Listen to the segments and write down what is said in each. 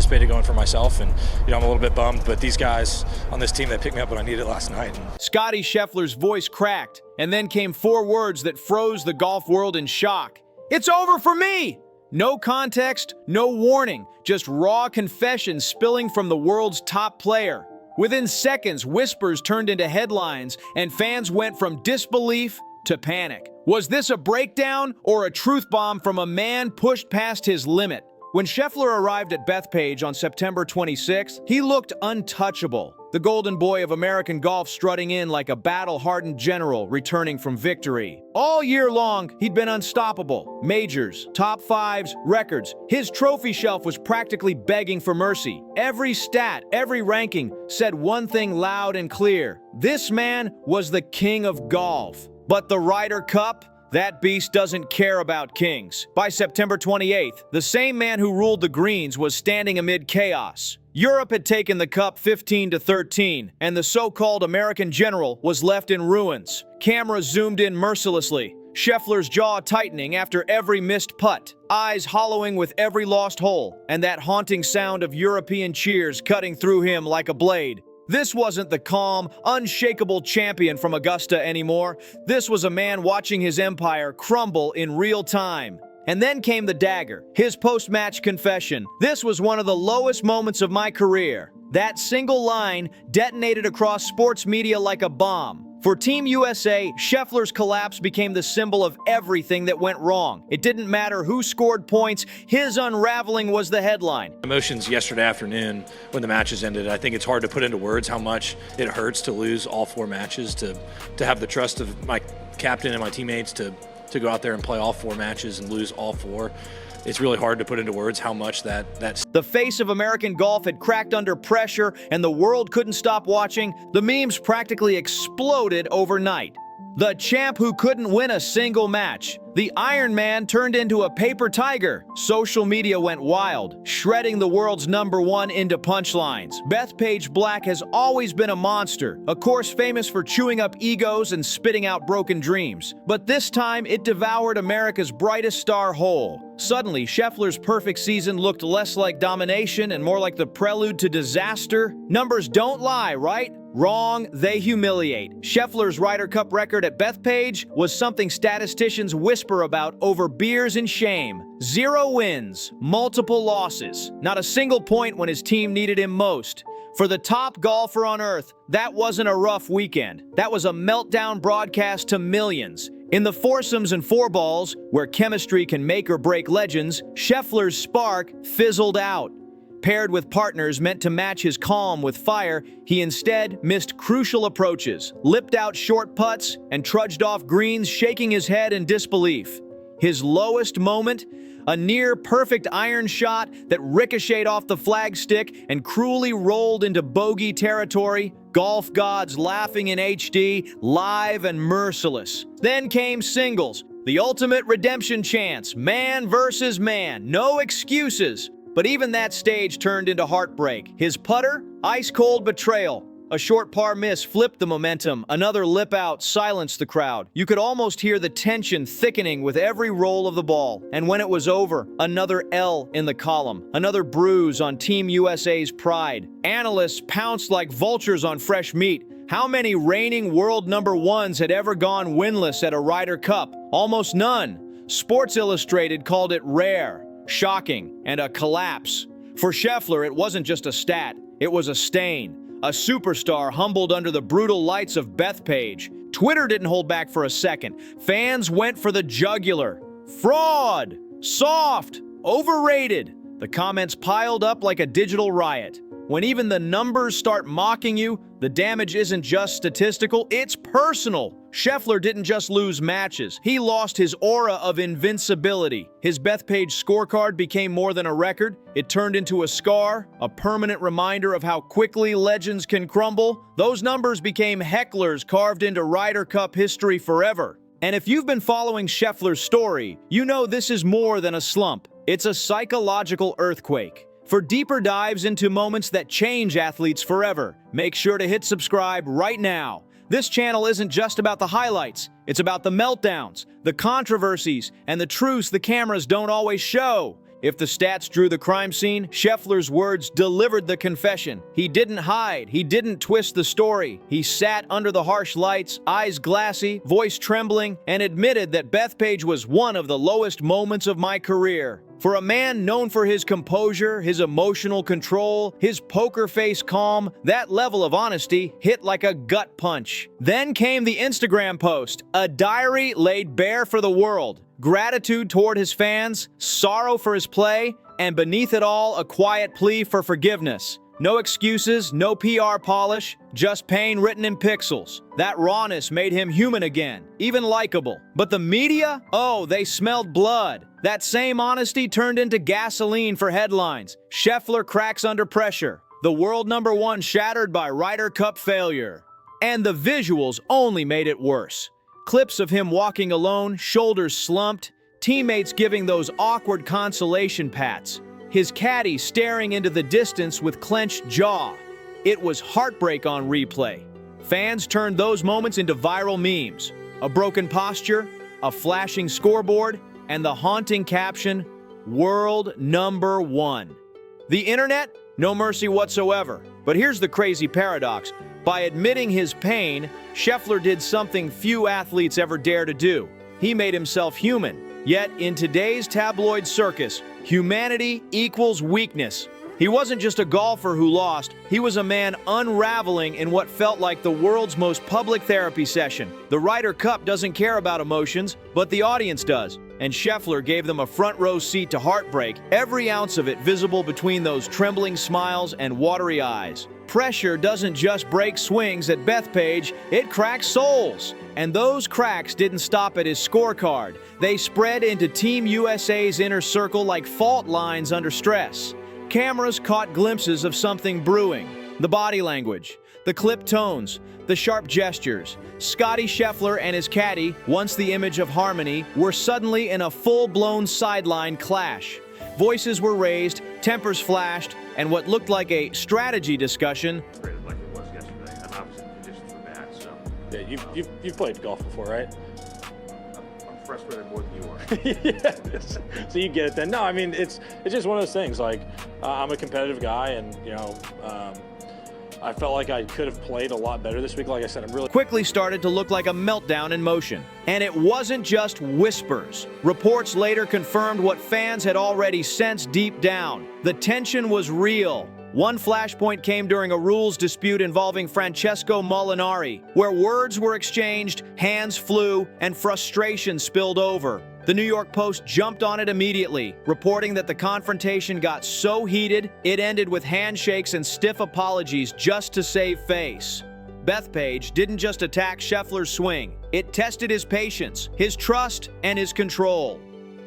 anticipated going for myself, and I'm a little bit bummed, but these guys on this team, they picked me up when I needed it last night. Scottie Scheffler's voice cracked, and then came 4 words that froze the golf world in shock. "It's over for me!" No context, no warning, just raw confession spilling from the world's top player. Within seconds, whispers turned into headlines, and fans went from disbelief to panic. Was this a breakdown or a truth bomb from a man pushed past his limit? When Scheffler arrived at Bethpage on September 26th, he looked untouchable. The golden boy of American golf strutting in like a battle-hardened general returning from victory. All year long, he'd been unstoppable. Majors, top 5s, records. His trophy shelf was practically begging for mercy. Every stat, every ranking said one thing loud and clear. This man was the king of golf. But the Ryder Cup? That beast doesn't care about kings. By September 28th, the same man who ruled the greens was standing amid chaos. Europe had taken the cup 15-13, and the so-called American general was left in ruins. Cameras zoomed in mercilessly, Scheffler's jaw tightening after every missed putt, eyes hollowing with every lost hole, and that haunting sound of European cheers cutting through him like a blade. This wasn't the calm, unshakable champion from Augusta anymore. This was a man watching his empire crumble in real time. And then came the dagger, his post-match confession. "This was one of the lowest moments of my career." That single line detonated across sports media like a bomb. For Team USA, Scheffler's collapse became the symbol of everything that went wrong. It didn't matter who scored points, his unraveling was the headline. Emotions yesterday afternoon when the matches ended, I think it's hard to put into words how much it hurts to lose all 4 matches, to have the trust of my captain and my teammates to go out there and play all 4 matches and lose all 4. It's really hard to put into words how much that's... The face of American golf had cracked under pressure, and the world couldn't stop watching. The memes practically exploded overnight. The champ who couldn't win a single match. The Iron Man turned into a paper tiger. Social media went wild, shredding the world's #1 into punchlines. Bethpage Black has always been a monster, a course famous for chewing up egos and spitting out broken dreams. But this time, it devoured America's brightest star whole. Suddenly, Scheffler's perfect season looked less like domination and more like the prelude to disaster. Numbers don't lie, right? Wrong, they humiliate. Scheffler's Ryder Cup record at Bethpage was something statisticians whisper about over beers and shame. 0 wins, multiple losses, not a single point when his team needed him most. For the top golfer on earth, that wasn't a rough weekend. That was a meltdown broadcast to millions. In the foursomes and 4-balls, where chemistry can make or break legends, Scheffler's spark fizzled out. Paired with partners meant to match his calm with fire, he instead missed crucial approaches, lipped out short putts, and trudged off greens shaking his head in disbelief. His lowest moment? A near-perfect iron shot that ricocheted off the flagstick and cruelly rolled into bogey territory, golf gods laughing in HD, live and merciless. Then came singles, the ultimate redemption chance, man versus man, no excuses. But even that stage turned into heartbreak. His putter? Ice-cold betrayal. A short par miss flipped the momentum. Another lip out silenced the crowd. You could almost hear the tension thickening with every roll of the ball. And when it was over, another L in the column. Another bruise on Team USA's pride. Analysts pounced like vultures on fresh meat. How many reigning world #1s had ever gone winless at a Ryder Cup? Almost none. Sports Illustrated called it rare, shocking, and a collapse. For Scheffler, it wasn't just a stat, it was a stain. A superstar humbled under the brutal lights of Bethpage. Twitter didn't hold back for a second. Fans went for the jugular. Fraud! Soft! Overrated! The comments piled up like a digital riot. When even the numbers start mocking you, the damage isn't just statistical, it's personal. Scheffler didn't just lose matches, he lost his aura of invincibility. His Bethpage scorecard became more than a record. It turned into a scar, a permanent reminder of how quickly legends can crumble. Those numbers became hecklers carved into Ryder Cup history forever. And if you've been following Scheffler's story, you know this is more than a slump. It's a psychological earthquake. For deeper dives into moments that change athletes forever, make sure to hit subscribe right now. This channel isn't just about the highlights, it's about the meltdowns, the controversies, and the truths the cameras don't always show. If the stats drew the crime scene, Scheffler's words delivered the confession. He didn't hide. He didn't twist the story. He sat under the harsh lights, eyes glassy, voice trembling, and admitted that Bethpage was one of the lowest moments of my career. For a man known for his composure, his emotional control, his poker face calm, that level of honesty hit like a gut punch. Then came the Instagram post, a diary laid bare for the world. Gratitude toward his fans, sorrow for his play, and beneath it all, a quiet plea for forgiveness. No excuses, no PR polish, just pain written in pixels. That rawness made him human again, even likable. But the media? Oh, they smelled blood. That same honesty turned into gasoline for headlines. Scheffler cracks under pressure. The world #1 shattered by Ryder Cup failure. And the visuals only made it worse. Clips of him walking alone, shoulders slumped, teammates giving those awkward consolation pats, his caddy staring into the distance with clenched jaw. It was heartbreak on replay. Fans turned those moments into viral memes. A broken posture, a flashing scoreboard, and the haunting caption, "World #1." The internet? No mercy whatsoever. But here's the crazy paradox. By admitting his pain, Scheffler did something few athletes ever dare to do. He made himself human. Yet, in today's tabloid circus, humanity equals weakness. He wasn't just a golfer who lost, he was a man unraveling in what felt like the world's most public therapy session. The Ryder Cup doesn't care about emotions, but the audience does. And Scheffler gave them a front row seat to heartbreak, every ounce of it visible between those trembling smiles and watery eyes. Pressure doesn't just break swings at Bethpage, it cracks souls. And those cracks didn't stop at his scorecard. They spread into Team USA's inner circle like fault lines under stress. Cameras caught glimpses of something brewing. The body language, the clipped tones, the sharp gestures. Scottie Scheffler and his caddy, once the image of harmony, were suddenly in a full-blown sideline clash. Voices were raised, tempers flashed, and what looked like a strategy discussion. Like it was yesterday, and obviously the conditions were bad, so. Yeah, you've played golf before, right? I'm frustrated more than you are. Yeah, so you get it then. No, I mean, it's just one of those things. Like, I'm a competitive guy, and, I felt like I could have played a lot better this week. Like I said, I'm really quickly started to look like a meltdown in motion. And it wasn't just whispers. Reports later confirmed what fans had already sensed deep down. The tension was real. One flashpoint came during a rules dispute involving Francesco Molinari, where words were exchanged, hands flew, and frustration spilled over. The New York Post jumped on it immediately, reporting that the confrontation got so heated, it ended with handshakes and stiff apologies just to save face. Bethpage didn't just attack Scheffler's swing, it tested his patience, his trust, and his control.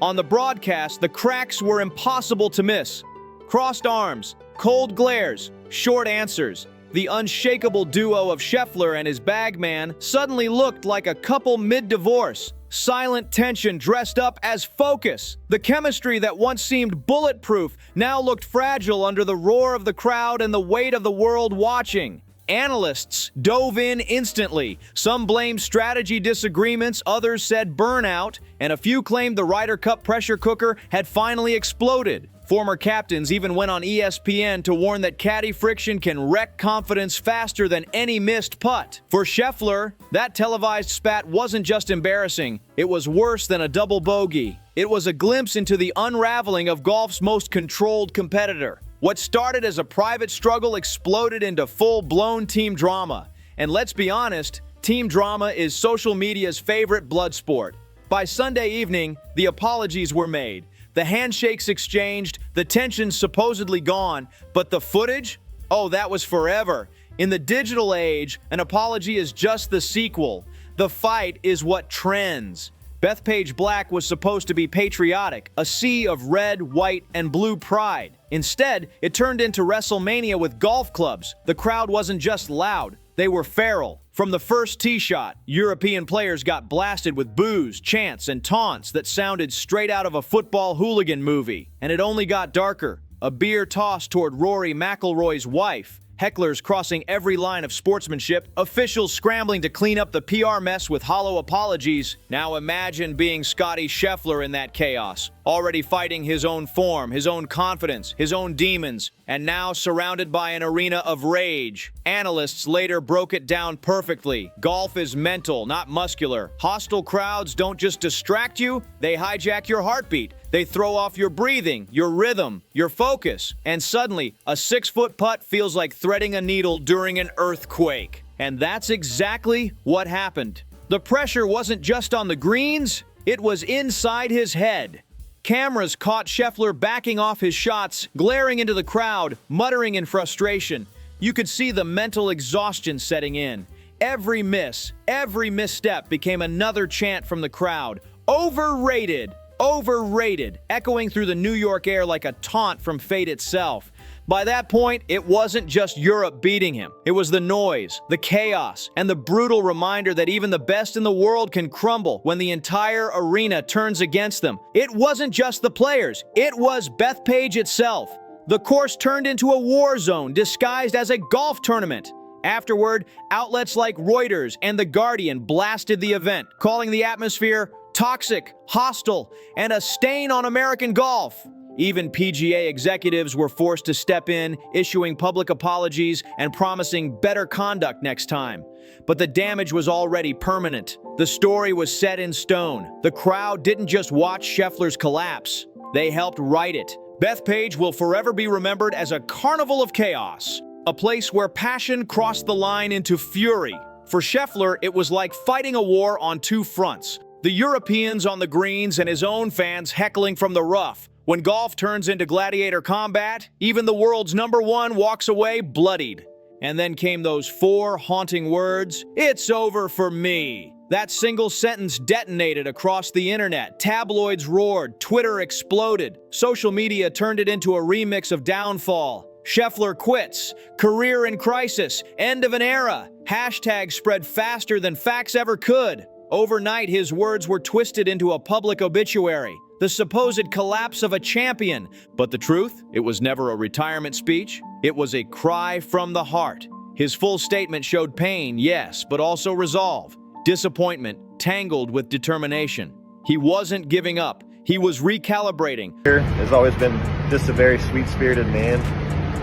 On the broadcast, the cracks were impossible to miss. Crossed arms, cold glares, short answers. The unshakable duo of Scheffler and his bagman suddenly looked like a couple mid-divorce. Silent tension dressed up as focus. The chemistry that once seemed bulletproof now looked fragile under the roar of the crowd and the weight of the world watching. Analysts dove in instantly. Some blamed strategy disagreements, others said burnout, and a few claimed the Ryder Cup pressure cooker had finally exploded. Former captains even went on ESPN to warn that caddy friction can wreck confidence faster than any missed putt. For Scheffler, that televised spat wasn't just embarrassing, it was worse than a double bogey. It was a glimpse into the unraveling of golf's most controlled competitor. What started as a private struggle exploded into full-blown team drama. And let's be honest, team drama is social media's favorite blood sport. By Sunday evening, the apologies were made. The handshakes exchanged, the tension supposedly gone, but the footage? Oh, that was forever. In the digital age, an apology is just the sequel. The fight is what trends. Bethpage Black was supposed to be patriotic, a sea of red, white, and blue pride. Instead, it turned into WrestleMania with golf clubs. The crowd wasn't just loud, they were feral. From the first tee shot, European players got blasted with boos, chants, and taunts that sounded straight out of a football hooligan movie. And it only got darker. A beer tossed toward Rory McIlroy's wife, hecklers crossing every line of sportsmanship, officials scrambling to clean up the PR mess with hollow apologies. Now imagine being Scottie Scheffler in that chaos, already fighting his own form, his own confidence, his own demons, and now surrounded by an arena of rage. Analysts later broke it down perfectly. Golf is mental, not muscular. Hostile crowds don't just distract you, they hijack your heartbeat. They throw off your breathing, your rhythm, your focus, and suddenly, a 6-foot putt feels like threading a needle during an earthquake. And that's exactly what happened. The pressure wasn't just on the greens, it was inside his head. Cameras caught Scheffler backing off his shots, glaring into the crowd, muttering in frustration. You could see the mental exhaustion setting in. Every miss, every misstep became another chant from the crowd. Overrated! Overrated, echoing through the New York air like a taunt from fate itself. By that point, it wasn't just Europe beating him. It was the noise, the chaos, and the brutal reminder that even the best in the world can crumble when the entire arena turns against them. It wasn't just the players, it was Bethpage itself. The course turned into a war zone disguised as a golf tournament. Afterward, outlets like Reuters and The Guardian blasted the event, calling the atmosphere toxic, hostile, and a stain on American golf. Even PGA executives were forced to step in, issuing public apologies and promising better conduct next time. But the damage was already permanent. The story was set in stone. The crowd didn't just watch Scheffler's collapse, they helped write it. Bethpage will forever be remembered as a carnival of chaos, a place where passion crossed the line into fury. For Scheffler, it was like fighting a war on two fronts. The Europeans on the greens and his own fans heckling from the rough. When golf turns into gladiator combat, even the world's #1 walks away bloodied. And then came those 4 haunting words, "It's over for me." That single sentence detonated across the internet. Tabloids roared, Twitter exploded. Social media turned it into a remix of downfall. Scheffler quits, career in crisis, end of an era. Hashtags spread faster than facts ever could. Overnight, his words were twisted into a public obituary, the supposed collapse of a champion. But the truth? It was never a retirement speech. It was a cry from the heart. His full statement showed pain, yes, but also resolve. Disappointment, tangled with determination. He wasn't giving up. He was recalibrating. Has always been just a very sweet-spirited man.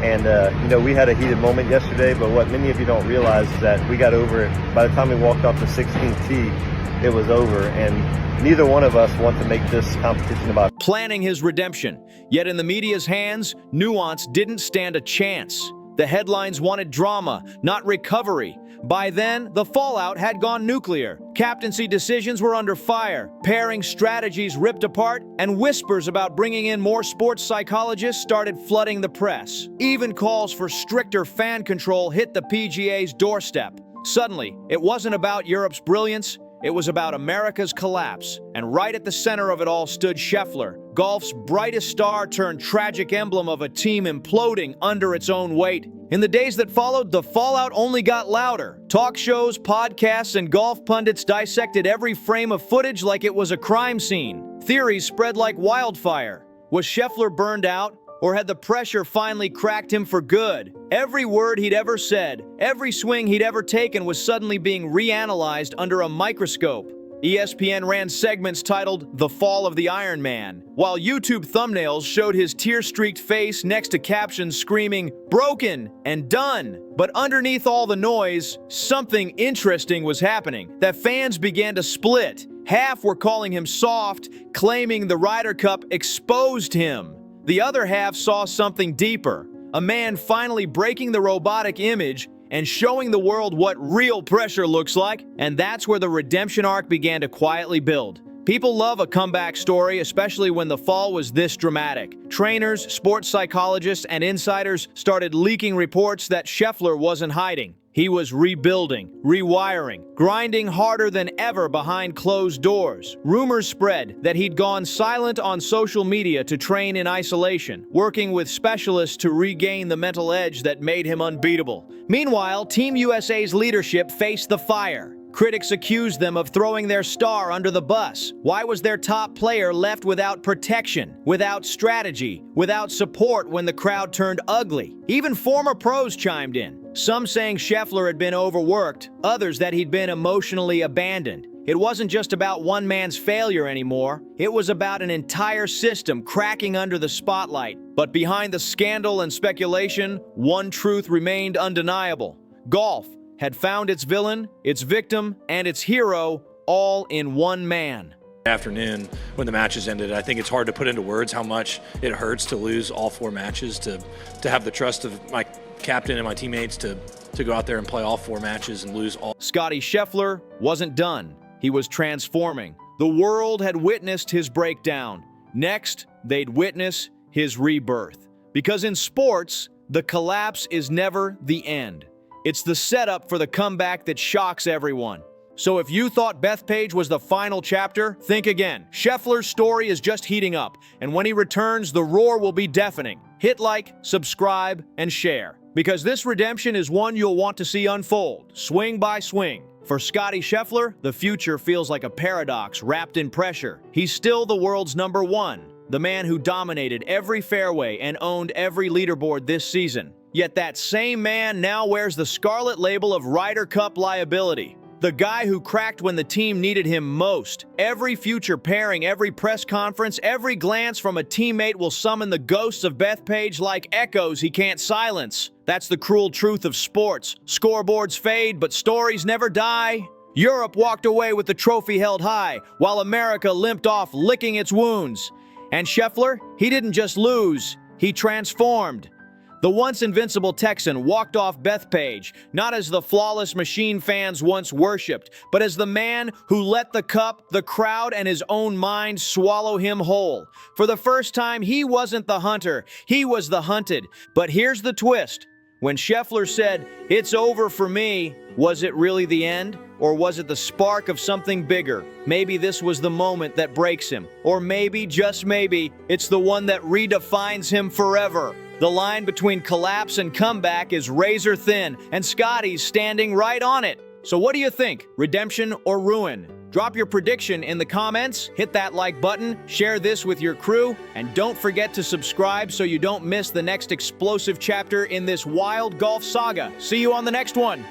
And, we had a heated moment yesterday, but what many of you don't realize is that we got over it. By the time we walked off the 16th tee, it was over, and neither one of us want to make this competition about planning his redemption. Yet in the media's hands, nuance didn't stand a chance. The headlines wanted drama, not recovery. By then, the fallout had gone nuclear. Captaincy decisions were under fire, pairing strategies ripped apart, and whispers about bringing in more sports psychologists started flooding the press. Even calls for stricter fan control hit the PGA's doorstep. Suddenly, it wasn't about Europe's brilliance, it was about America's collapse. And right at the center of it all stood Scheffler, golf's brightest star turned tragic emblem of a team imploding under its own weight. In the days that followed, the fallout only got louder. Talk shows, podcasts, and golf pundits dissected every frame of footage like it was a crime scene. Theories spread like wildfire. Was Scheffler burned out? Or had the pressure finally cracked him for good? Every word he'd ever said, every swing he'd ever taken was suddenly being reanalyzed under a microscope. ESPN ran segments titled "The Fall of the Iron Man," while YouTube thumbnails showed his tear-streaked face next to captions screaming, "Broken" and "Done." But underneath all the noise, something interesting was happening. That fans began to split. Half were calling him soft, claiming the Ryder Cup exposed him. The other half saw something deeper, a man finally breaking the robotic image and showing the world what real pressure looks like. And that's where the redemption arc began to quietly build. People love a comeback story, especially when the fall was this dramatic. Trainers, sports psychologists, and insiders started leaking reports that Scheffler wasn't hiding. He was rebuilding, rewiring, grinding harder than ever behind closed doors. Rumors spread that he'd gone silent on social media to train in isolation, working with specialists to regain the mental edge that made him unbeatable. Meanwhile, Team USA's leadership faced the fire. Critics accused them of throwing their star under the bus. Why was their top player left without protection, without strategy, without support when the crowd turned ugly? Even former pros chimed in. Some saying Scheffler had been overworked, others that he'd been emotionally abandoned. It wasn't just about one man's failure anymore. It was about an entire system cracking under the spotlight. But behind the scandal and speculation, one truth remained undeniable. Golf had found its villain, its victim, and its hero all in one man. Afternoon when the matches ended, I think it's hard to put into words how much it hurts to lose all 4 matches, to have the trust of my captain and my teammates to go out there and play all 4 matches and lose all. Scottie Scheffler wasn't done. He was transforming. The world had witnessed his breakdown. Next, they'd witness his rebirth. Because in sports, the collapse is never the end. It's the setup for the comeback that shocks everyone. So if you thought Bethpage was the final chapter, think again. Scheffler's story is just heating up, and when he returns, the roar will be deafening. Hit like, subscribe, and share, because this redemption is one you'll want to see unfold, swing by swing. For Scottie Scheffler, the future feels like a paradox wrapped in pressure. He's still the world's #1, the man who dominated every fairway and owned every leaderboard this season. Yet that same man now wears the scarlet label of Ryder Cup liability. The guy who cracked when the team needed him most. Every future pairing, every press conference, every glance from a teammate will summon the ghosts of Bethpage like echoes he can't silence. That's the cruel truth of sports. Scoreboards fade, but stories never die. Europe walked away with the trophy held high, while America limped off licking its wounds. And Scheffler, he didn't just lose, he transformed. The once invincible Texan walked off Bethpage, not as the flawless machine fans once worshipped, but as the man who let the cup, the crowd, and his own mind swallow him whole. For the first time, he wasn't the hunter, he was the hunted. But here's the twist. When Scheffler said, "It's over for me," was it really the end? Or was it the spark of something bigger? Maybe this was the moment that breaks him. Or maybe, just maybe, it's the one that redefines him forever. The line between collapse and comeback is razor thin, and Scottie's standing right on it. So what do you think? Redemption or ruin? Drop your prediction in the comments, hit that like button, share this with your crew, and don't forget to subscribe so you don't miss the next explosive chapter in this wild golf saga. See you on the next one.